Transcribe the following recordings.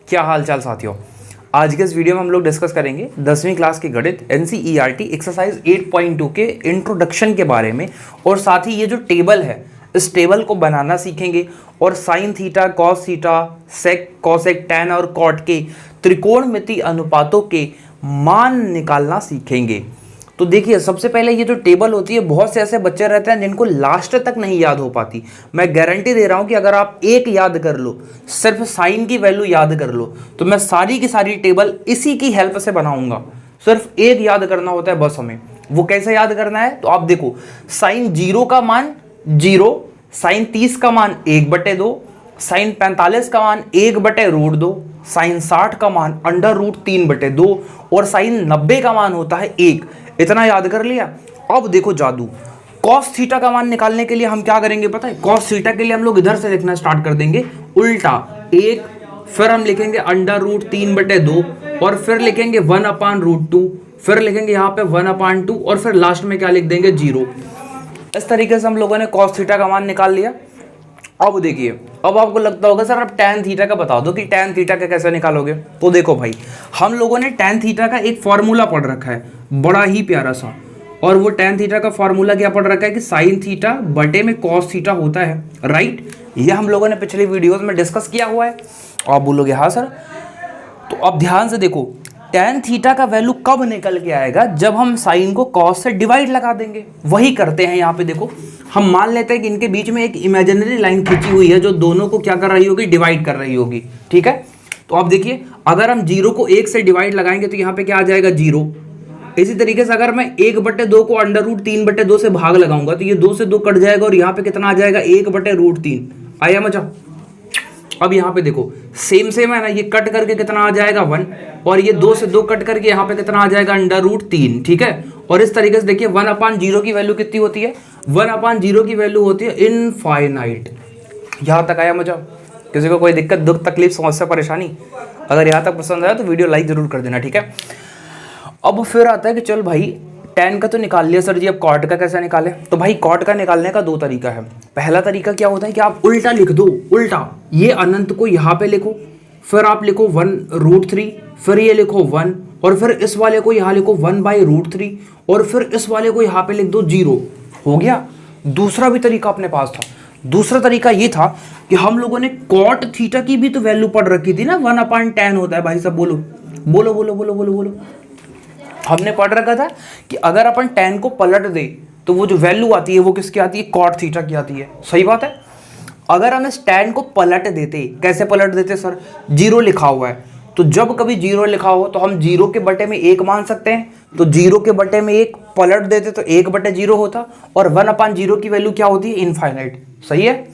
क्या हाल चाल साथियों। आज के इस वीडियो में हम लोग डिस्कस करेंगे 10वीं क्लास के गणित NCERT एक्सरसाइज 8.2 के इंट्रोडक्शन के बारे में, और साथ ही ये जो टेबल है इस टेबल को बनाना सीखेंगे और साइन थीटा, कॉस थीटा, सेक, कॉसेक, टैन और कॉट के त्रिकोणमिति अनुपातों के मान निकालना सीखेंगे। तो देखिए, सबसे पहले ये जो टेबल होती है, बहुत से ऐसे बच्चे रहते हैं जिनको लास्ट तक नहीं याद हो पाती। मैं गारंटी दे रहा हूं कि अगर आप एक याद कर लो, सिर्फ साइन की वैल्यू याद कर लो, तो मैं सारी की सारी टेबल इसी की हेल्प से बनाऊंगा। सिर्फ एक याद करना होता है बस हमें। वो कैसे याद करना है, तो आप देखो, साइन 0 का मान 0, साइन 30 का मान 1/2, साइन 45 का मान 1/√2, साइन 60 का मान √3/2 और साइन 90 का मान होता है 1। इतना याद कर लिया। अब देखो जादू, कॉस थीटा का मान निकालने के लिए हम क्या करेंगे पता है? कॉस थीटा के लिए हम लोग इधर से लिखना स्टार्ट कर देंगे उल्टा 1, फिर हम लिखेंगे √3/2 और फिर लिखेंगे 1/√2, फिर लिखेंगे यहाँ पे 1/2 और फिर लास्ट में क्या लिख देंगे 0। इस तरीके से हम लोगों ने कॉस थीटा का मान निकाल लिया। अब देखिए, अब आपको लगता होगा सर अब टैन थीटा का बता दो कि टैन थीटा का कैसे निकालोगे। तो देखो भाई, हम लोगों ने टैन थीटा का एक फॉर्मूला पढ़ रखा है, बड़ा ही प्यारा सा। और वो टैन थीटा का फॉर्मूला क्या पढ़ रखा है कि साइन थीटा बटे में कॉस थीटा होता है, राइट। ये हम लोगों ने पिछले वीडियोस में डिस्कस किया हुआ है। आप बोलोगे हाँ सर। तो अब ध्यान से देखो, टैन थीटा का वैल्यू कब निकल के आएगा? जब हम साइन को कॉस से डिवाइड लगा देंगे। वही करते हैं यहाँ पे। देखो, हम मान लेते हैं कि इनके बीच में एक इमेजिनरी लाइन खींची हुई है जो दोनों को क्या कर रही होगी, डिवाइड कर रही होगी, ठीक है। तो अब देखिए, अगर हम 0 को 1 से डिवाइड लगाएंगे तो यहाँ पे क्या आ जाएगा 0। इसी तरीके से अगर मैं 1/2 को √3/2 से भाग लगाऊंगा तो ये 2 से 2 कट जाएगा और यहाँ पे कितना आ जाएगा 1/√3। आया मजा। अब यहाँ पे देखो, सेम है ना, ये कट करके कितना आ जाएगा 1 और ये 2 से 2 कट करके यहाँ पे कितना आ जाएगा √3, ठीक है। और इस तरीके से देखिए 1/0 की वैल्यू कितनी होती है? 1/0 की वैल्यू होती है इनफाइनाइट। यहाँ तक आया मजा? किसी को कोई दिक्कत, दुख, तकलीफ, समस्या, परेशानी? अगर यहाँ तक पसंद आया तो वीडियो लाइक जरूर कर देना, ठीक है। अब फिर आता है कि चल भाई, टैन का तो निकाल लिया सर जी, अब कॉट का कैसे निकालें? तो भाई कॉट का निकालने का 2 तरीका है। पहला तरीका क्या होता है कि आप उल्टा लिख दो। उल्टा ये अनंत को यहाँ पे लिखो, फिर आप लिखो 1√3, फिर ये लिखो 1 और फिर इस वाले को यहाँ लिखो 1/√3 और फिर इस वाले को यहाँ पे लिख दो 0। हो गया। दूसरा भी तरीका अपने पास था। दूसरा तरीका ये था कि हम लोगों ने कॉट थीटा की भी तो वैल्यू पढ़ रखी थी ना, 1/tan होता है भाई। सब बोलो बोलो बोलो बोलो बोलो बोलो। हमने पढ़ रखा था कि अगर अपन tan को पलट दे तो वो जो वैल्यू आती है वो किसकी आती है? कॉट थीटा की आती है। सही बात है। अगर हम इस tan को पलट देते, कैसे पलट देते सर? 0 लिखा हुआ है, तो जब कभी 0 लिखा हो तो हम 0 के बटे में 1 मान सकते हैं। तो 0 के बटे में 1 पलट देते तो 1/0 होता और 1/0 की वैल्यू क्या होती है? इनफाइनाइट। सही है।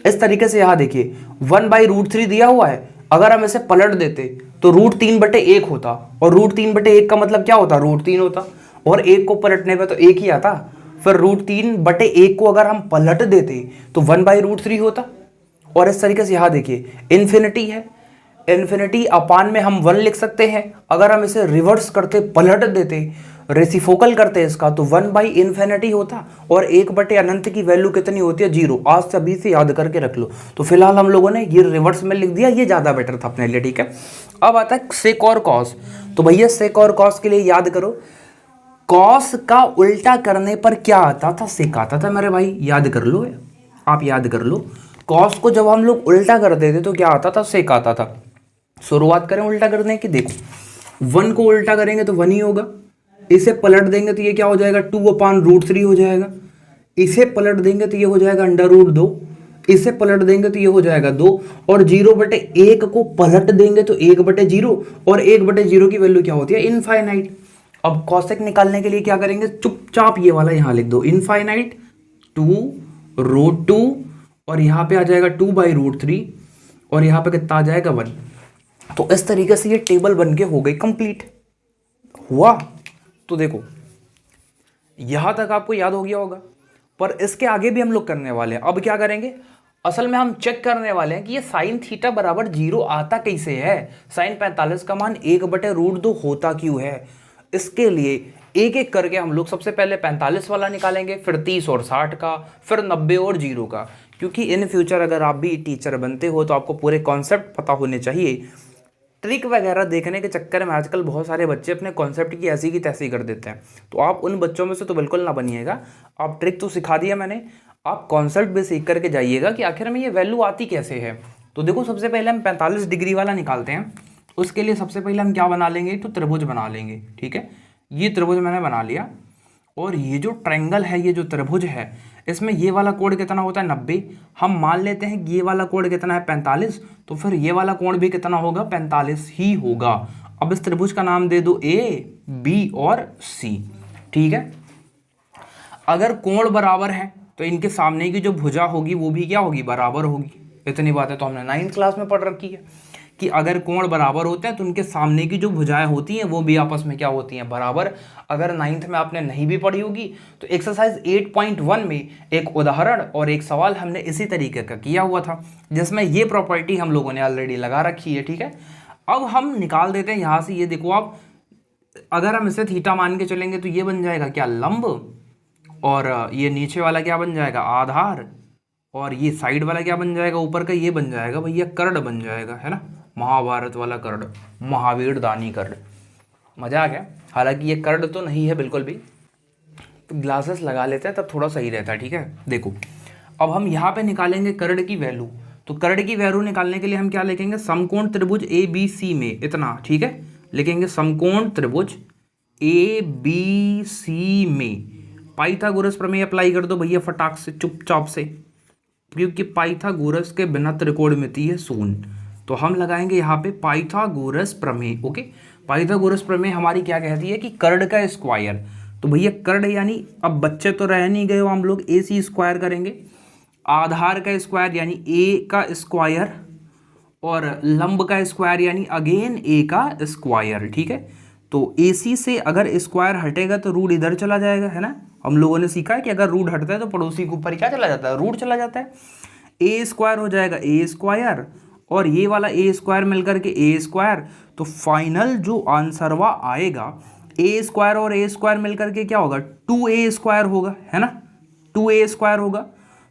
इस तरीके से यहाँ देखिए 1/√3 दिया हुआ है, अगर हम इसे पलट देते तो √3/1 होता और √3/1 का मतलब क्या होता? √3 होता और 1 को पलटने पे तो 1 ही आता। फिर √3/1 को अगर हम पलट देते तो 1/√3 होता। और इस तरीके से यहाँ देखिए इन्फिनिटी है, इन्फिनिटी अपान में हम 1 लिख सकते हैं। अगर हम इसे रिवर्स करते, पलट देते, रेसिप्रोकल करते इसका, तो 1/∞ होता और 1/अनंत की वैल्यू कितनी होती है? 0। आज से अभी से याद करके रख लो। तो फिलहाल हम लोगों ने ये रिवर्स में लिख दिया, ये ज़्यादा बेटर था अपने लिए, ठीक है। अब आता है सेक और कॉस। तो भैया सेक और कॉस के लिए याद करो, कॉस का उल्टा करने पर क्या आता था? सेक आता था मेरे भाई। याद कर लो, आप याद कर लो। कॉस को जब हम लोग उल्टा कर देते तो क्या आता था? सेक आता था। शुरुआत करें उल्टा करने की। देखो 1 को उल्टा करेंगे तो 1 ही होगा, इसे पलट देंगे तो ये क्या हो जाएगा? 2/√3 हो जाएगा। इसे पलट देंगे तो ये हो जाएगा √2, इसे पलट देंगे तो ये हो जाएगा 2 और 0/1 को पलट देंगे तो 1/0 और 1/0 की वैल्यू क्या होती है? इनफाइनाइट। अब कॉसेक निकालने के लिए क्या करेंगे? चुपचाप ये वाला यहाँ लिख दो, इनफाइनाइट 2√2 और यहाँ पे आ जाएगा 2/√3 और यहाँ पे कितना आ जाएगा 1। तो इस तरीके से ये टेबल बन के हो गई कंप्लीट। हुआ? तो देखो यहां तक आपको याद हो गया होगा, पर इसके आगे भी हम लोग करने वाले हैं। अब क्या करेंगे? असल में हम चेक करने वाले हैं कि ये साइन थीटा बराबर 0 आता कैसे है। साइन 45 का मान 1/√2 होता क्यों है? इसके लिए एक एक करके हम लोग सबसे पहले 45 वाला निकालेंगे, फिर 30 और 60 का, फिर 90 और 0 का। क्योंकि इन फ्यूचर अगर आप भी टीचर बनते हो तो आपको पूरे कॉन्सेप्ट पता होने चाहिए ट्रिक वगैरह देखने के चक्कर में आजकल बहुत सारे बच्चे अपने कॉन्सेप्ट की ऐसी की तैसी कर देते हैं, तो आप उन बच्चों में से तो बिल्कुल ना बनिएगा। आप ट्रिक तो सिखा दिया मैंने, आप कॉन्सेप्ट भी सीख करके जाइएगा कि आखिर में ये वैल्यू आती कैसे है। तो देखो सबसे पहले हम 45 डिग्री वाला निकालते हैं। उसके लिए सबसे पहले हम क्या बना लेंगे, तो त्रिभुज बना लेंगे। ठीक है, ये त्रिभुज मैंने बना लिया, और ये जो ट्रायंगल है, ये जो त्रिभुज है, इसमें ये वाला कोण कितना होता है 90। हम मान लेते हैं कि ये वाला कोण कितना है 45, तो फिर ये वाला कोण भी कितना होगा 45 ही होगा। अब इस त्रिभुज का नाम दे दो ए, बी और सी। ठीक है, अगर कोण बराबर है तो इनके सामने की जो भुजा होगी वो भी क्या होगी, बराबर होगी। इतनी बातें तो हमने 9th क्लास में पढ़ रखी है कि अगर कोण बराबर होते हैं तो उनके सामने की जो भुजाएं होती हैं वो भी आपस में क्या होती हैं, बराबर। अगर 9th में आपने नहीं भी पढ़ी होगी तो एक्सरसाइज 8.1 में एक उदाहरण और एक सवाल हमने इसी तरीके का किया हुआ था, जिसमें ये प्रॉपर्टी हम लोगों ने ऑलरेडी लगा रखी है। ठीक है, अब हम निकाल देते हैं यहाँ से। ये देखो आप, अगर हम इसे थीटा मान के चलेंगे तो ये बन जाएगा क्या, लंब, और ये नीचे वाला क्या बन जाएगा, आधार, और ये साइड वाला क्या बन जाएगा, ऊपर का ये बन जाएगा भैया कर्ण बन जाएगा, है ना, महाभारत वाला कर्ण, महावीर दानी कर्ण। मजा आ गया। हालांकि ये कर्ण तो नहीं है बिल्कुल भी, तो ग्लासेस लगा लेते हैं तब थोड़ा सही रहता है। ठीक है, देखो अब हम यहाँ पे निकालेंगे कर्ण की वैल्यू। तो कर्ण की वैल्यू निकालने के लिए हम क्या लिखेंगे, समकोण त्रिभुज ए बी सी में इतना। ठीक है, लिखेंगे समकोण त्रिभुज ए बी सी में पाइथागोरस प्रमेय अप्लाई कर दो भैया फटाक से, चुपचाप से, क्योंकि पाइथागोरस के बिना त्रिकोणमिति है शून्य। तो हम लगाएंगे यहाँ पे पाइथागोरस प्रमेय। ओके, पाइथागोरस प्रमेय हमारी क्या कहती है कि कर्ण का स्क्वायर। तो भैया कर्ण यानी, अब बच्चे तो रह नहीं गए हो, हम लोग ए सी स्क्वायर करेंगे, आधार का स्क्वायर यानी ए का स्क्वायर, और लंब का स्क्वायर यानी अगेन ए का स्क्वायर। ठीक है, तो ए सी से अगर स्क्वायर हटेगा तो रूट इधर चला जाएगा, है ना। हम लोगों ने सीखा है कि अगर रूट हटता है तो पड़ोसी के ऊपर क्या चला जाता है, रूट चला जाता है। ए स्क्वायर हो जाएगा ए स्क्वायर, और ये वाला ए स्क्वायर मिलकर के ए स्क्वायर। तो फाइनल जो आंसरवा आएगा, ए स्क्वायर और ए स्क्वायर मिलकर के क्या होगा, 2a स्क्वायर होगा, है ना, 2a स्क्वायर होगा।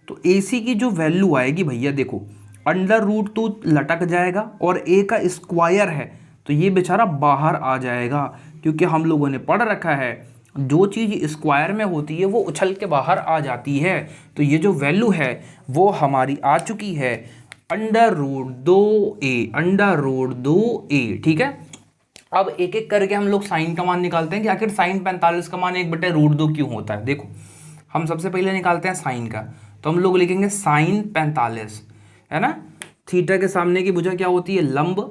तो ए सी की जो वैल्यू आएगी भैया देखो, अंडर रूट तो लटक जाएगा, और ए का स्क्वायर है तो ये बेचारा बाहर आ जाएगा, क्योंकि हम लोगों ने पढ़ रखा है जो चीज़ स्क्वायर में होती है वो उछल के बाहर आ जाती है। तो ये जो वैल्यू है वो हमारी आ चुकी है under root 2a, under root 2a। ठीक है, अब एक एक करके हम लोग साइन का मान निकालते हैं कि आखिर साइन 45 का मान 1/√2 क्यों होता है। देखो हम सबसे पहले निकालते हैं साइन का, तो हम लोग लिखेंगे साइन 45, है ना। थीटा के सामने की भुजा क्या होती है, लंब,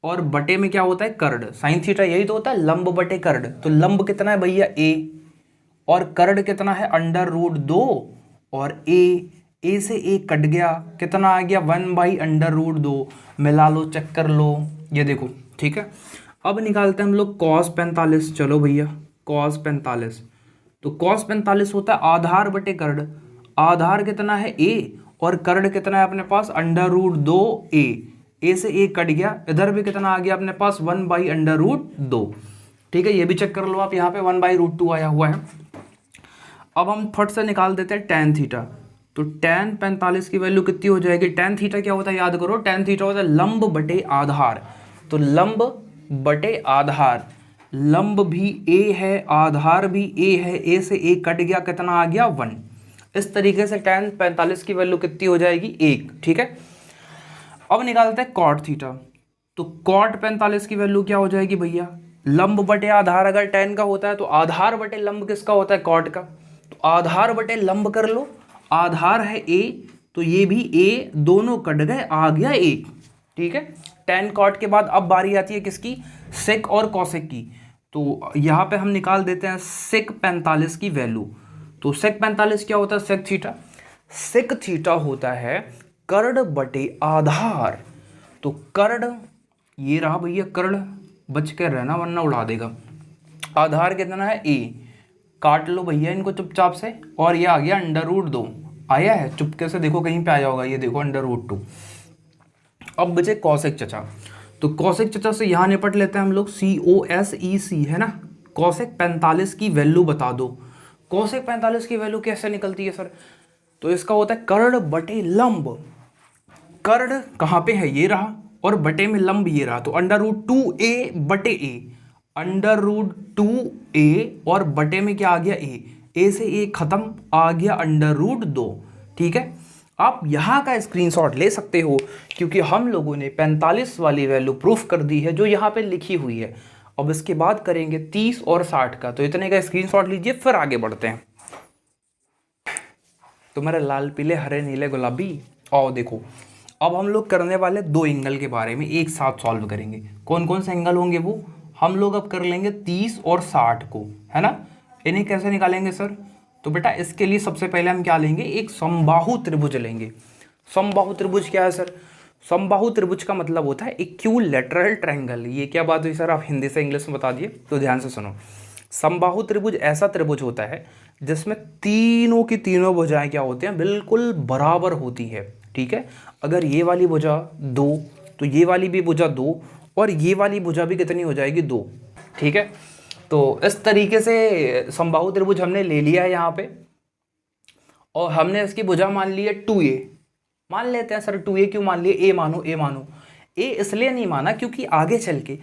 और बटे में क्या होता है, कर्ण। साइन थीटा यही तो होता है, लंब बटे कर्ण। तो लंब कितना है भैया a, और कर्ण कितना है अंडर रूट 2, और a से a कट गया, कितना आ गया 1/√2। मिला लो, चेक कर लो, ये देखो। ठीक है, अब निकालते हैं हम लोग cos 45। चलो भैया cos 45, तो cos 45 होता है आधार बटे कर्ण। आधार कितना है a, और कर्ण कितना है अपने पास अंडर रूट 2a। ए से ए कट गया, इधर भी कितना आ गया अपने पास 1/√2। ठीक है, ये भी चेक कर लो आप, यहाँ पे 1/√2 आया हुआ है। अब हम फट से निकाल देते हैं tan थीटा। तो tan 45 की वैल्यू कितनी हो जाएगी, tan थीटा क्या होता है याद करो, tan थीटा होता है लंब बटे आधार। तो लंब बटे आधार, लंब भी a है, आधार भी a है, a से a कट गया, कितना आ गया 1। इस तरीके से tan 45 की वैल्यू कितनी हो जाएगी 1। ठीक है, अब निकालते हैं cot थीटा। तो cot 45 की वैल्यू क्या हो जाएगी भैया, लंब बटे आधार अगर tan का होता है तो आधार बटे लंब किसका होता है, cot का। तो आधार बटे लंब कर लो, आधार है a तो ये भी a, दोनों कट गए, आ गया 1। ठीक है, tan cot के बाद अब बारी आती है किसकी, sec और cosec की। तो यहाँ पे हम निकाल देते हैं sec 45 की वैल्यू। तो sec 45 क्या होता है, sec थीटा। sec थीटा होता है कर्ण बटे आधार। तो कर्ण ये रहा भैया, कर्ण बच के रहना वरना उड़ा देगा। आधार कितना है a, काट लो भैया इनको चुपचाप से, और ये आ गया अंडर रूट 2 आया है, चुपके से देखो कहीं पे आया होगा, ये देखो अंडर रूट 2। अब बचे कौशिक चचा। तो कौशिक चचा से यहाँ निपट लेते हैं हम लोग, COSEC है ना। कौशिक 45 की वैल्यू बता दो। कौशिक 45 की वैल्यू कैसे निकलती है सर, तो इसका होता है कर्ण बटे लंब। कर्ण कहाँ पे है, ये रहा, और बटे में लंब ये रहा, तो अंडर रूट 2a बटे ए, अंडर रूट 2a और बटे में क्या आ गया ए से ए खत्म, आ गया अंडर रूट 2। ठीक है, आप यहाँ का स्क्रीनशॉट ले सकते हो क्योंकि हम लोगों ने 45 वाली वैल्यू प्रूफ कर दी है जो यहाँ पे लिखी हुई है। अब इसके बाद करेंगे 30 और 60 का, तो इतने का स्क्रीनशॉट लीजिए, फिर आगे बढ़ते हैं। तो मेरे लाल पीले हरे नीले गुलाबी, आओ देखो अब हम लोग करने वाले दो एंगल के बारे में एक साथ सॉल्व करेंगे। कौन कौन से एंगल होंगे वो हम लोग अब कर लेंगे 30 और 60 को, है ना। इन्हें कैसे निकालेंगे सर, तो बेटा इसके लिए सबसे पहले हम क्या लेंगे, एक समबाहु त्रिभुज लेंगे। समबाहु त्रिभुज क्या है सर, समबाहु त्रिभुज का मतलब होता है इक्विलैटरल ट्रायंगल। ये क्या बात हुई सर, आप हिंदी से इंग्लिश में बता दिए, तो ध्यान से सुनो। समबाहु त्रिभुज ऐसा त्रिभुज होता है जिसमें तीनों की तीनों भुजाएं क्या होती हैं, बिल्कुल बराबर होती है। ठीक है, अगर ये वाली भुजा 2 तो ये वाली भी भुजा 2 और ये वाली भुजा भी कितनी हो जाएगी, 2। ठीक है, तो इस तरीके से समबाहु त्रिभुज हमने ले लिया है यहाँ पे, और हमने इसकी भुजा मान ली है 2a। मान लेते हैं सर 2a क्यों मान लिए, ए मानो, ए मानो। ए इसलिए नहीं माना क्योंकि आगे चल के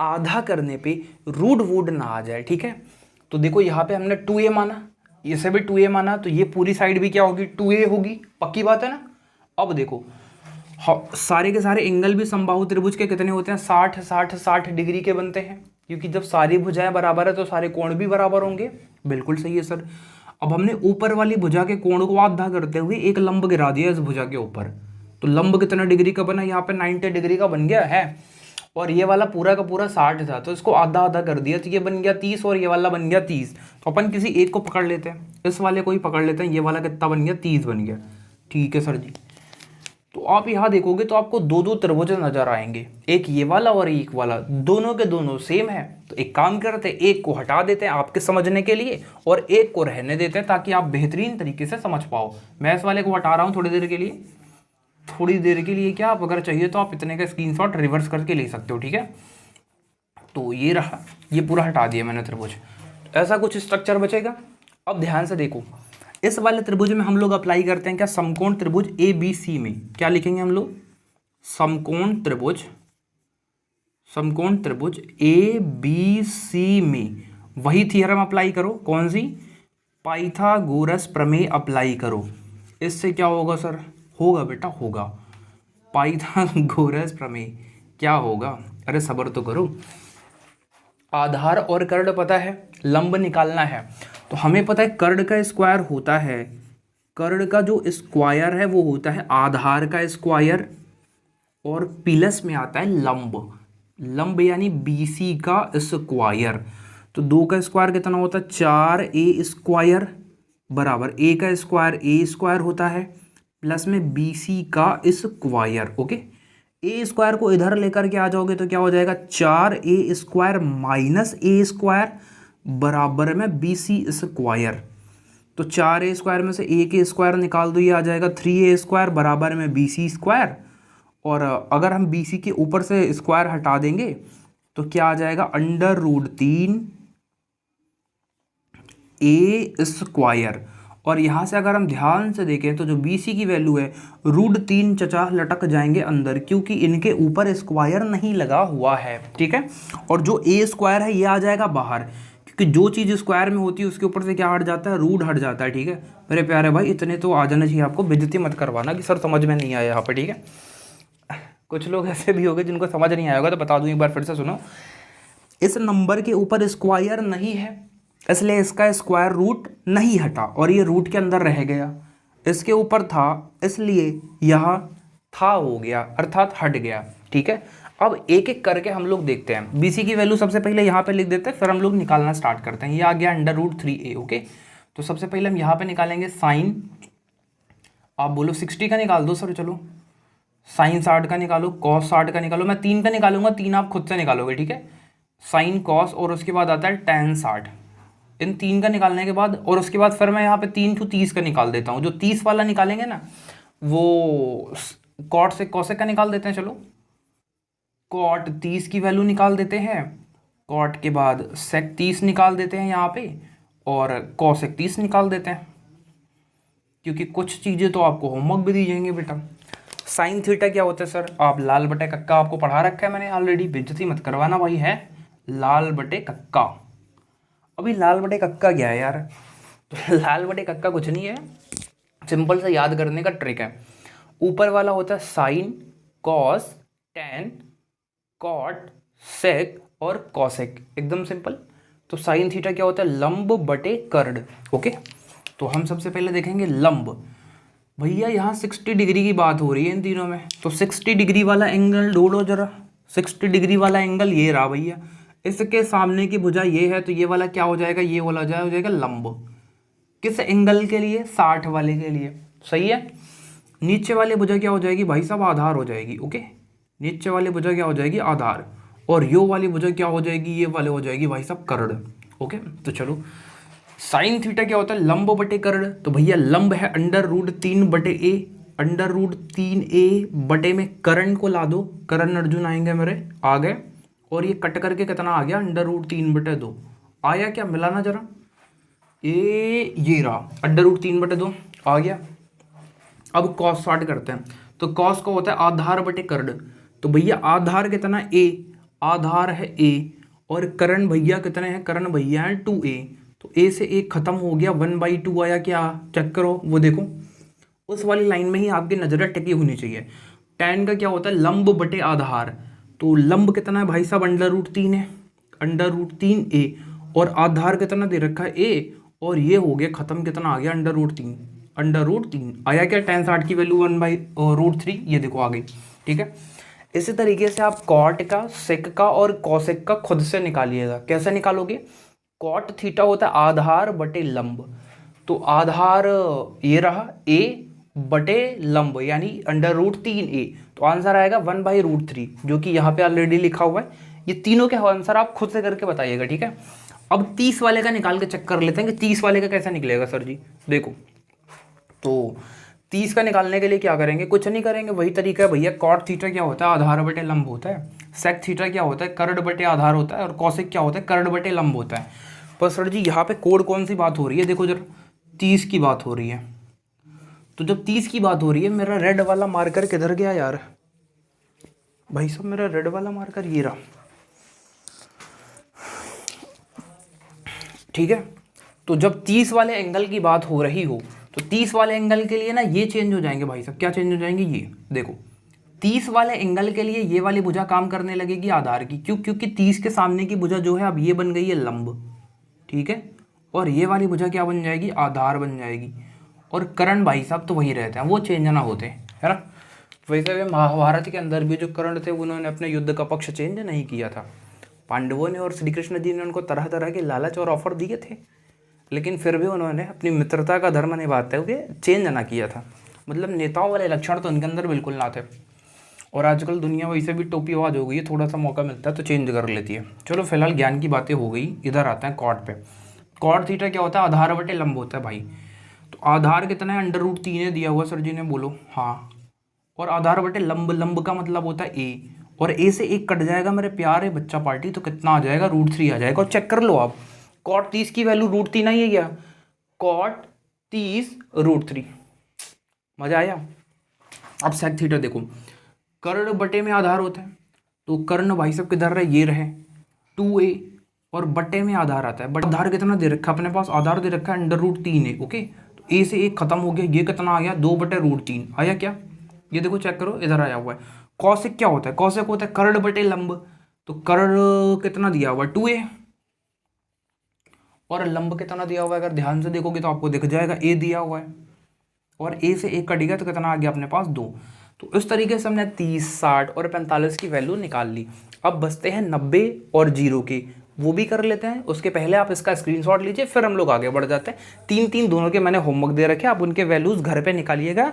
आधा करने पे रूट वूड ना आ जाए। ठीक है, तो देखो यहाँ पे हमने 2a माना, इसे भी 2a माना, तो ये पूरी साइड भी क्या होगी, 2a होगी, पक्की बात है ना। अब देखो सारे के सारे एंगल भी समबाहु त्रिभुज के कितने होते हैं, 60 60 60 डिग्री के बनते हैं, क्योंकि जब सारी भुजाएं बराबर है तो सारे कोण भी बराबर होंगे। बिल्कुल सही है सर। अब हमने ऊपर वाली भुजा के कोण को आधा करते हुए एक लंब गिरा दिया इस भुजा के ऊपर, तो लंब कितना डिग्री का बना, यहाँ पे 90 डिग्री का बन गया है। और ये वाला पूरा का पूरा 60 था, तो इसको आधा आधा कर दिया, तो ये बन गया 30 और ये वाला बन गया 30। तो अपन किसी एक को पकड़ लेते हैं, इस वाले को ही पकड़ लेते हैं, ये वाला कितना बन गया, 30 बन गया। ठीक है सर जी, तो आप यहाँ देखोगे तो आपको दो दो त्रिभुज नजर आएंगे, एक ये वाला और एक वाला, दोनों के दोनों सेम है। तो एक काम करते हैं, एक को हटा देते हैं आपके समझने के लिए और एक को रहने देते हैं ताकि आप बेहतरीन तरीके से समझ पाओ। मैं इस वाले को हटा रहा हूँ थोड़ी देर के लिए, थोड़ी देर के लिए क्या, आप अगर चाहिए तो आप इतने का स्क्रीनशॉट रिवर्स करके ले सकते हो। ठीक है, तो ये रहा, ये पूरा हटा दिया मैंने त्रिभुज, ऐसा कुछ स्ट्रक्चर बचेगा। अब ध्यान से देखो, इस वाले त्रिभुज में हम लोग अप्लाई करते हैं क्या, समकोण त्रिभुज ABC में क्या लिखेंगे हम लोग, समकोण त्रिभुज, समकोण त्रिभुज ABC में वही थियरम अप्लाई करो, कौन सी, पाइथागोरस प्रमेय अप्लाई करो। इससे क्या होगा सर, होगा बेटा होगा, पाइथागोरस प्रमेय क्या होगा, अरे सब्र तो करो। आधार और कर्ण पता है, लंब निकालना है, तो हमें पता है कर्ण का स्क्वायर होता है, कर्ण का जो स्क्वायर है वो होता है आधार का स्क्वायर, और प्लस में आता है लंब, लंब यानी BC का स्क्वायर। तो 2 का स्क्वायर कितना होता है, 4a स्क्वायर बराबर a का स्क्वायर a स्क्वायर होता है, प्लस में BC का स्क्वायर। ओके, ए स्क्वायर को इधर लेकर के आ जाओगे तो क्या हो जाएगा, 4a square minus a square बराबर में BC स्क्वायर। तो 4a स्क्वायर में से a के स्क्वायर निकाल दो, ये आ जाएगा 3a स्क्वायर बराबर में BC स्क्वायर। और अगर हम BC के ऊपर से स्क्वायर हटा देंगे तो क्या आ जाएगा, अंडर रूट 3a स्क्वायर। और यहाँ से अगर हम ध्यान से देखें तो जो BC की वैल्यू है रूट 3 चचा लटक जाएंगे अंदर, क्योंकि इनके ऊपर स्क्वायर नहीं लगा हुआ है। ठीक है, और जो a स्क्वायर है ये आ जाएगा बाहर, क्योंकि जो चीज़ स्क्वायर में होती है उसके ऊपर से क्या हट जाता है, रूट हट जाता है। ठीक है मेरे प्यारे भाई, इतने तो आ जाना चाहिए आपको, बेइज्जती मत करवाना कि सर समझ में नहीं आया यहाँ पर। ठीक है, कुछ लोग ऐसे भी होंगे जिनको समझ नहीं आया होगा, तो बता दूँ एक बार फिर से सुनो। इस नंबर के ऊपर स्क्वायर नहीं है, इसलिए इसका स्क्वायर रूट नहीं हटा और ये रूट के अंदर रह गया। इसके ऊपर था इसलिए यहाँ था हो गया, अर्थात हट गया। ठीक है, अब एक एक करके हम लोग देखते हैं। BC की वैल्यू सबसे पहले यहाँ पे लिख देते हैं, फिर हम लोग निकालना स्टार्ट करते हैं। ये आ गया अंडर रूट 3a। ओके, तो सबसे पहले हम यहाँ पे निकालेंगे साइन, आप बोलो 60 का निकाल दो सर, चलो साइन 60 का निकालो, कॉस 60 का निकालो, मैं 3 का निकालूंगा, 3 आप खुद से निकालोगे। ठीक है, साइन कॉस और उसके बाद आता है tan 60। इन 3 का निकालने के बाद और उसके बाद फिर मैं यहाँ पे 3 to 30 का निकाल देता हूँ। जो 30 वाला निकालेंगे ना वो कॉट से कॉसेक का निकाल देते हैं। चलो कॉट 30 की वैल्यू निकाल देते हैं, कॉट के बाद सेक 30 निकाल देते हैं यहाँ पे, और कॉसेक 30 निकाल देते हैं, क्योंकि कुछ चीज़ें तो आपको होमवर्क भी दी जाएंगी बेटा। साइन थीटा क्या होता है सर? आप लाल बटे कक्का आपको पढ़ा रखा है मैंने ऑलरेडी, बेइज्जती मत करवाना भाई, है लाल बटे कक्का। अभी लाल बटे कक्का क्या है यार? तो लाल बटे कक्का कुछ नहीं है, सिंपल सा याद करने का ट्रिक है। ऊपर वाला होता है साइन, कॉस, टेन, कॉट, सेक और कॉसेक, एकदम सिंपल। तो साइन थीटा क्या होता है? लंब बटे कर्ण। ओके, तो हम सबसे पहले देखेंगे लंब। भैया यहाँ 60 डिग्री की बात हो रही है इन तीनों में, तो 60 डिग्री वाला एंगल ढूंढो जरा। 60 डिग्री वाला एंगल ये रहा भैया, इसके सामने की भुजा ये है, तो ये वाला क्या हो जाएगा? ये वाला हो जाएगा लंब। किस एंगल के लिए? 60 वाले के लिए, सही है। नीचे वाली भुजा क्या हो जाएगी भाई साहब? आधार हो जाएगी। ओके, नीचे वाली भुजा क्या हो जाएगी? आधार। और यो वाली भुजा क्या हो जाएगी? ये वाले हो जाएगी भाई साहब कर्ण। ओके, तो चलो साइन थीटा क्या होता है? लंब बटे कर्ण। तो भैया लंब है √3 बटे ए, √3a बटे में कर्ण को ला दो, कर्ण अर्जुन आएंगे मेरे, आ गए। और ये कट करके कितना आ गया? √3 बटे 2 आया क्या? मिलाना जरा, ये रहा √3 बटे 2 आ गया। अब कॉस सॉर्ट करते हैं, तो कॉस को होता है आधार बटे कर्ण। तो भैया आधार कितना? a, आधार है a, और कर्ण भैया कितने हैं? कर्ण भैया है 2a। तो a से a खत्म हो गया, 1/2 आया क्या? चेक करो, वो देखो उस वाली लाइन में ही आपकी नजरें टिकी होनी चाहिए। tan का क्या होता है? लंब बटे आधार। तो लंब कितना है भाई साहब? √3 है, √3a, और आधार कितना दे रखा है? a, और ये हो गया खत्म, कितना आ गया? √3 आया क्या? tan 60 की वैल्यू 1/√3, ये देखो आ गई। ठीक है, इसी तरीके से आप कॉट का, सेक का और कॉसेक का खुद से निकालिएगा। कैसे निकालोगे? कॉट थीटा होता है आधार बटे लंब, तो आधार ये रहा a बटे लंब यानी √3a, तो आंसर आएगा 1/√3, जो कि यहाँ पे ऑलरेडी लिखा हुआ है। ये तीनों के आंसर आप खुद से करके बताइएगा, ठीक है। अब 30 वाले का निकाल के चेक कर लेते हैं कि 30 वाले का कैसा निकलेगा सर जी। देखो, तो 30 का निकालने के लिए क्या करेंगे? कुछ नहीं करेंगे, वही तरीका है भैया। कॉट थीटा क्या होता है? आधार बटे लंब होता है। सेक थीटा क्या होता है? कर्ण बटे आधार होता है। और कॉसेक क्या होता है? कर्ण बटे लंब होता है। पर सर जी यहाँ पे कोड कौन सी बात हो रही है? देखो जरा, 30 की बात हो रही है। तो जब 30 की बात हो रही है, मेरा रेड वाला मार्कर किधर गया यार भाई साहब? मेरा रेड वाला मार्कर ये रहा, ठीक है। तो जब 30 वाले एंगल की बात हो रही हो, तो 30 वाले एंगल के लिए ना ये चेंज हो जाएंगे भाई साहब। क्या चेंज हो जाएंगे? ये देखो, 30 वाले एंगल के लिए ये वाली भुजा काम करने लगेगी आधार की। क्यों? क्योंकि 30 के सामने की भुजा जो है अब ये बन गई है लंब, ठीक है। और ये वाली भुजा क्या बन जाएगी? आधार बन जाएगी। और कर्ण भाई साहब तो वही रहते हैं, वो चेंज ना होते, है ना। वैसे भी महाभारत के अंदर भी जो कर्ण थे उन्होंने अपने युद्ध का पक्ष चेंज नहीं किया था। पांडवों ने और श्री कृष्ण जी ने उनको तरह तरह के लालच और ऑफर दिए थे, लेकिन फिर भी उन्होंने अपनी मित्रता का धर्म निभाते हुए चेंज ना किया था। मतलब नेताओं वाले लक्षण तो उनके अंदर बिल्कुल ना थे। और आजकल दुनिया वैसे भी टोपीवाज हो गई है, थोड़ा सा मौका मिलता है तो चेंज कर लेती है। चलो फिलहाल ज्ञान की बातें हो गई, इधर आते हैं कॉट पे। कॉट थीटा क्या होता है? आधार बटे लंब होता है भाई। तो आधार कितना है? √3 दिया हुआ सर जी ने, बोलो हाँ। और आधार बटे लंब, लंब का मतलब होता है a, और a से 1 कट जाएगा मेरे प्यारे बच्चा पार्टी, तो कितना आ जाएगा? √3 आ जाएगा। और चेक कर लो आप, कॉट 30 की वैल्यू √3 आई है क्या? कॉट 30 √3, मजा आया। अब सेक थीटा देखो, कर्ण बटे में आधार होता है, तो कर्ण भाई साहब किधर रहे? ये रहे 2a, और बटे में आधार आता है। बट आधार कितना दे रखा है अपने पास? आधार दे रखा है √3 है। ओके, तो a से 1 खत्म हो गया, ये कितना आ गया? 2/√3 आया क्या? ये देखो चेक करो, इधर आया हुआ है। कॉसेक क्या होता है? कॉसेक होता है कर्ण बटे लंब, तो कर्ण कितना दिया हुआ है? 2a, और लंब कितना दिया हुआ है? अगर ध्यान से देखोगे तो आपको दिख जाएगा a दिया हुआ है, और a से 1 कट गया तो कितना आ गया अपने पास? 2। तो इस तरीके से हमने 30, 60 और 45 की वैल्यू निकाल ली। अब बचते हैं 90 और 0 के, वो भी कर लेते हैं। उसके पहले आप इसका स्क्रीनशॉट लीजिए, फिर हम लोग आगे बढ़ जाते हैं। 3 दोनों के मैंने होमवर्क दे रखे, आप उनके वैल्यूज़ घर पे निकालिएगा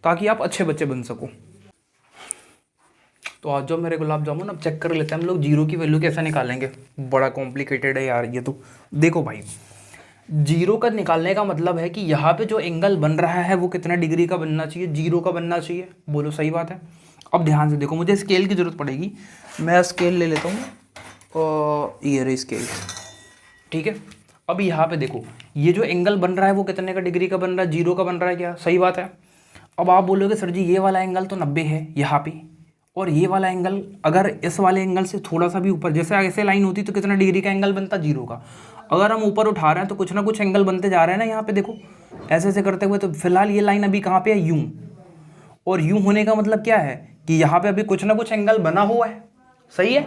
ताकि आप अच्छे बच्चे बन सको। तो आज जो मेरे गुलाब जामुन, अब चेक कर लेते हैं हम लोग 0 की वैल्यू कैसे निकालेंगे। बड़ा कॉम्प्लिकेटेड है यार ये तो। देखो भाई, 0 का निकालने का मतलब है कि यहाँ पे जो एंगल बन रहा है वो कितना डिग्री का बनना चाहिए? 0 का बनना चाहिए। बोलो सही बात है। अब ध्यान से देखो, मुझे स्केल की ज़रूरत पड़ेगी, मैं स्केल ले लेता हूँ, और ये रही स्केल, ठीक है। अब यहाँ पे देखो, ये जो एंगल बन रहा है वो कितने का डिग्री का बन रहा है? 0 का बन रहा है क्या? सही बात है। अब आप बोलोगे सर जी ये वाला एंगल तो 90 है यहाँ पे, और ये वाला एंगल अगर इस वाले एंगल से थोड़ा सा भी ऊपर, जैसे ऐसे लाइन होती तो कितना डिग्री का एंगल बनता, 0 का। अगर हम ऊपर उठा रहे हैं तो कुछ ना कुछ एंगल बनते जा रहे हैं ना यहाँ पे, देखो ऐसे ऐसे करते हुए। तो फिलहाल ये लाइन अभी कहाँ पे है, यूं, और यूं होने का मतलब क्या है कि यहाँ पे अभी कुछ ना कुछ एंगल बना हुआ है, सही है।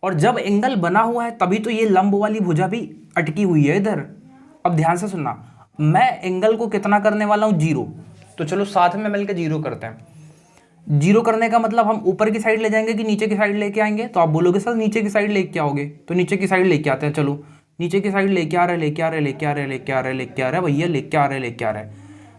और जब एंगल बना हुआ है तभी तो ये लंब वाली भुजा भी अटकी हुई है इधर। अब ध्यान से सुनना, मैं एंगल को कितना करने वाला हूँ, 0। तो चलो साथ में मिलकर 0 करते हैं। 0 करने का मतलब हम ऊपर की साइड ले जाएंगे कि नीचे की साइड लेके आएंगे। तो आप बोलोगे सर नीचे की साइड लेके आओगे, तो नीचे की साइड लेके आते हैं। चलो नीचे की साइड लेके आ रहे लेके आ रहे लेके आ रहे लेके आ रहे लेके आ रहे भैया, लेके आ रहे लेके आ रहे।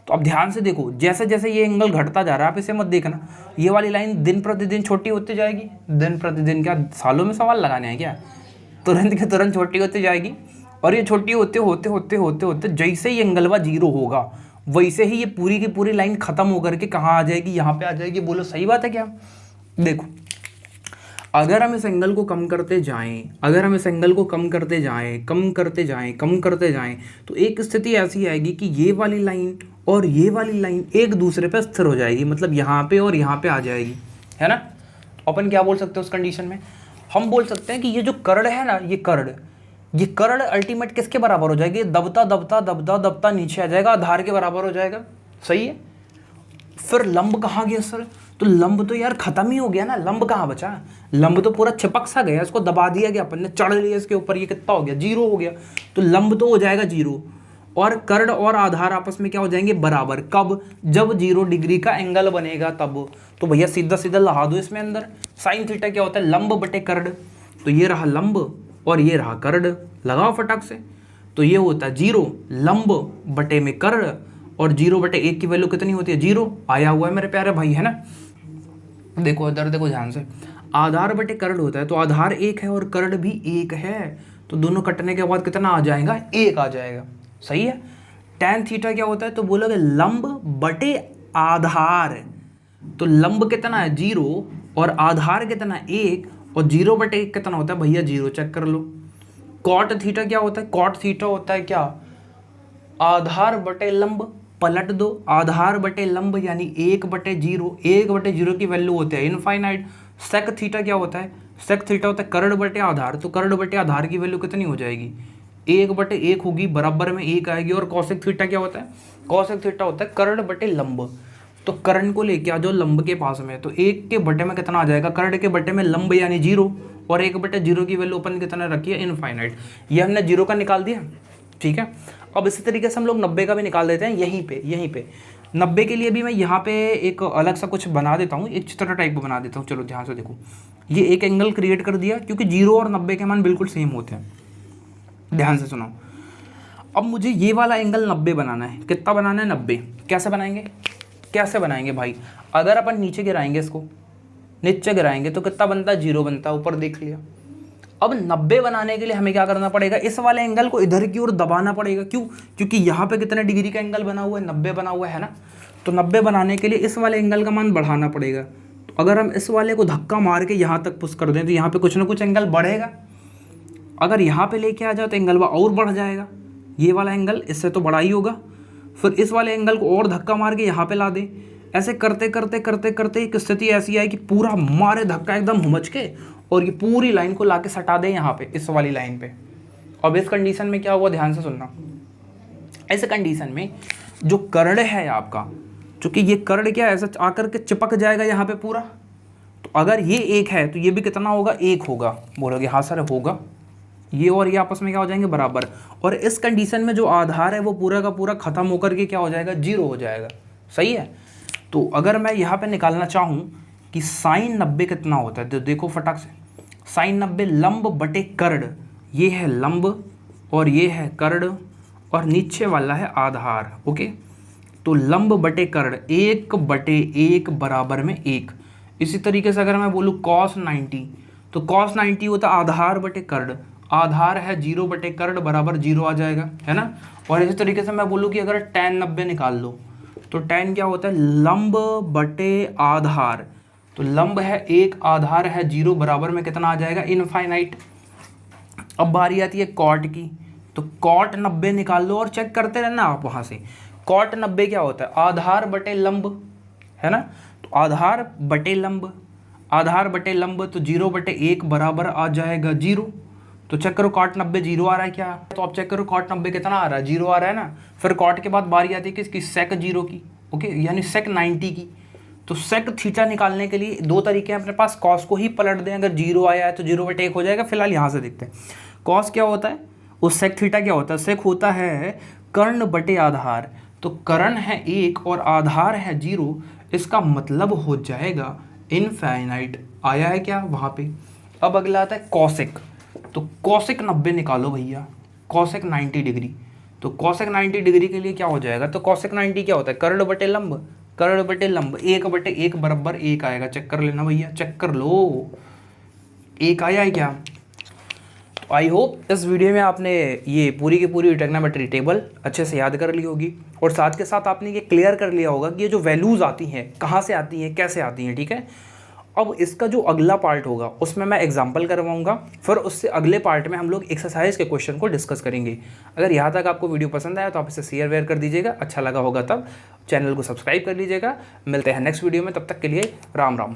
तो अब ध्यान से देखो, जैसे जैसे ये एंगल घटता जा रहा है, आप इसे मत देखना, ये वाली लाइन दिन प्रतिदिन छोटी होती जाएगी। दिन प्रतिदिन क्या, सालों में सवाल लगाने हैं क्या, तुरंत के तुरंत छोटी होती जाएगी। और ये छोटी होते होते होते होते होते जैसे ही एंगलवा 0 होगा, वैसे ही ये पूरी की पूरी लाइन खत्म होकर के कहाँ आ जाएगी, यहाँ पे आ जाएगी। बोलो सही बात है क्या। देखो अगर हम इस एंगल को कम करते जाएं, अगर हम इस एंगल को कम करते जाएं, कम करते जाएं, कम करते जाएं, तो एक स्थिति ऐसी आएगी कि ये वाली लाइन और ये वाली लाइन एक दूसरे पर स्थिर हो जाएगी, मतलब यहाँ पे और यहाँ पे आ जाएगी, है ना। अपन क्या बोल सकते हैं उस कंडीशन में, हम बोल सकते हैं कि ये जो कर्ड है ना, ये कर्ड अल्टीमेट किसके बराबर हो जाएगी, दबता दबता दबता दबता नीचे आ जाएगा, आधार के बराबर हो जाएगा, सही है। फिर लंब कहाँ गया सर, तो लंब तो यार खत्म ही हो गया ना, लंब कहाँ बचा, लंब तो पूरा चिपक सा गया, इसको दबा दिया गया अपन ने, चढ़ लिया इसके ऊपर, ये कितना हो गया, 0 हो गया। तो लंब तो हो जाएगा 0, और कर्ड और आधार आपस में क्या हो जाएंगे, बराबर। कब, जब 0 डिग्री का एंगल बनेगा तब। तो भैया सीधा सीधा लगा दो इसमें अंदर, साइन थीटा क्या होता है, लंब बटे कर्ड। तो ये रहा लंब और ये रहा कर्ड, लगाओ फटाक से। तो ये होता है 0 लंब बटे में कर्ड, और 0 बटे 1 की वैल्यू कितनी होती है, 0 आया हुआ है मेरे प्यारे भाई, है ना। देखो इधर देखो ध्यान से, आधार बटे कर्ड होता है, तो आधार 1 है और कर्ड भी 1 है, तो दोनों कटने के बाद कितना आ जाएगा, 1 आ जाएगा, सही है। tan थीटा क्या होता है, तो बोलोगे लंब बटे आधार। तो लंब कितना है, 0, और आधार कितना है, 1, और 0 बटे 1 कितना होता है भैया, 0, चेक कर लो। कॉट थीटा क्या होता है, कॉट थीटा होता है क्या, आधार बटे लंब, पलट दो, आधार बटे लंब यानी 1 बटे 0, 1 बटे 0 की वैल्यू होती है इनफाइनाइट। सेक थीटा क्या होता है, सेक थीटा होता है कर्ड बटे आधार, तो कर्ड बटे आधार की वैल्यू कितनी हो जाएगी, 1 बटे 1 होगी, बराबर में 1 आएगी। और कौशिक थीटा क्या होता है, कौशिक थीटा होता है कर्ड बटे लंब, तो कर्ण को लेके आ जाओ लंब के पास में, तो 1 के बटे में कितना आ जाएगा, कर्ड के बटे में लंब यानी 0, और 1 बटे 0 की वैल्यू अपन कितना रखी है, इनफाइनाइट। ये हमने 0 का निकाल दिया, ठीक है। अब इसी तरीके से हम लोग 90 का भी निकाल देते हैं, यहीं पे 90 के लिए भी मैं यहाँ पे एक अलग सा कुछ बना देता हूँ, एक चित्र टाइप का बना देता हूँ। चलो ध्यान से देखो, ये एक एंगल क्रिएट कर दिया, क्योंकि 0 और 90 के मान बिल्कुल सेम होते हैं, ध्यान से सुनो। अब मुझे ये वाला एंगल 90 बनाना है, कितना बनाना है, 90। कैसे बनाएंगे, कैसे बनाएंगे भाई, अगर अपन नीचे गिराएंगे, इसको नीचे गिराएंगे तो कितना बनता है, 0 बनता है, ऊपर देख लिया। अब 90 बनाने के लिए हमें क्या करना पड़ेगा, इस वाले एंगल को इधर की ओर दबाना पड़ेगा, क्यों, क्योंकि यहाँ पे कितने डिग्री का एंगल बना हुआ है, 90 बना हुआ है ना। तो 90 बनाने के लिए इस वाले एंगल का मान बढ़ाना पड़ेगा। तो अगर हम इस वाले को धक्का मार के यहाँ तक पुश कर दें तो यहाँ पे कुछ ना कुछ एंगल बढ़ेगा, अगर यहाँ पे लेके आ जाओ तो एंगल और बढ़ जाएगा, ये वाला एंगल इससे तो बड़ा ही होगा। फिर इस वाले एंगल को और धक्का मार के यहाँ पे ला दे, ऐसे करते करते करते करते एक स्थिति ऐसी आई कि पूरा मारे धक्का एकदम हुमच के, और ये पूरी लाइन को लाके सटा दे यहाँ पे, इस वाली लाइन पे। अब इस कंडीशन में क्या हुआ, ध्यान से सुनना, इस कंडीशन में जो कर्ड है आपका, चूंकि ये कर्ड क्या ऐसा आकर के चिपक जाएगा यहाँ पे पूरा, तो अगर ये 1 है तो ये भी कितना होगा, 1 होगा। बोलोगे हाँ सर होगा, ये और ये आपस में क्या हो जाएंगे, बराबर। और इस कंडीशन में जो आधार है वो पूरा का पूरा खत्म होकर के क्या हो जाएगा, 0 हो जाएगा, सही है। तो अगर मैं यहाँ पे निकालना चाहूँ कि साइन 90 कितना होता है, तो देखो फटाक से, साइन 90 लंब बटे कर्ड, ये है लंब और ये है कर्ड, और नीचे वाला है आधार, ओके। तो लंब बटे कर्ड 1 बटे 1 बराबर में 1। इसी तरीके से अगर मैं बोलूँ cos 90, तो cos 90 होता है आधार बटे कर्ड, आधार है 0 बटे कर्ड बराबर 0 आ जाएगा, है ना। और इसी तरीके से मैं बोलूँ कि अगर tan 90 निकाल लो, तो tan क्या होता है, लंब बटे आधार, तो लंब है 1, आधार है 0, बराबर में कितना आ जाएगा, इनफाइनाइट। अब बारी आती है कॉट की, तो कॉट 90 निकाल लो और चेक करते रहना आप वहाँ से। कॉट 90 क्या होता है, आधार बटे लंब, है ना। तो आधार बटे लंब, आधार बटे लंब तो 0/1 बराबर आ जाएगा 0। तो चेक करो cot 90 0 आ रहा है क्या, तो आप चेक करो cot 90 कितना आ रहा है, 0 आ रहा है ना। फिर cot के बाद बारी आती है किसकी, sec 0 की, ओके, यानी sec 90 की। तो sec थीटा निकालने के लिए दो तरीके हैं अपने पास, cos को ही पलट दें, अगर 0 आया है तो 0/1 हो जाएगा। फिलहाल यहाँ से देखते हैं cos क्या होता है, उस sec थीटा क्या होता है, sec होता है कर्ण बटे आधार। तो कर्ण है 1 और आधार है 0, इसका मतलब हो जाएगा इनफाइनाइट। आया है क्या वहाँ पे। अब अगला आता है कॉसेक, तो कॉसेक 90 निकालो भैया, कॉसेक 90 डिग्री। तो कॉसेक 90 डिग्री के लिए क्या हो जाएगा, तो कॉसेक 90 क्या होता है, कर्ण बटे लंब, कर्ण बटे लंब 1/1 बराबर 1 आएगा। चेक कर लेना भैया, चेक कर लो, 1 आया है क्या। तो आई होप इस वीडियो में आपने ये पूरी की पूरी ट्रिग्नोमेट्री टेबल अच्छे से याद कर ली होगी, और साथ के साथ आपने ये क्लियर कर लिया होगा कि ये जो वैल्यूज़ आती हैं कहाँ से आती हैं, कैसे आती हैं, ठीक है। अब इसका जो अगला पार्ट होगा उसमें मैं एग्जांपल करवाऊंगा, फिर उससे अगले पार्ट में हम लोग एक्सरसाइज के क्वेश्चन को डिस्कस करेंगे। अगर यहाँ तक आपको वीडियो पसंद आया तो आप इसे शेयर वेयर कर दीजिएगा, अच्छा लगा होगा तब चैनल को सब्सक्राइब कर लीजिएगा। मिलते हैं नेक्स्ट वीडियो में, तब तक के लिए राम राम।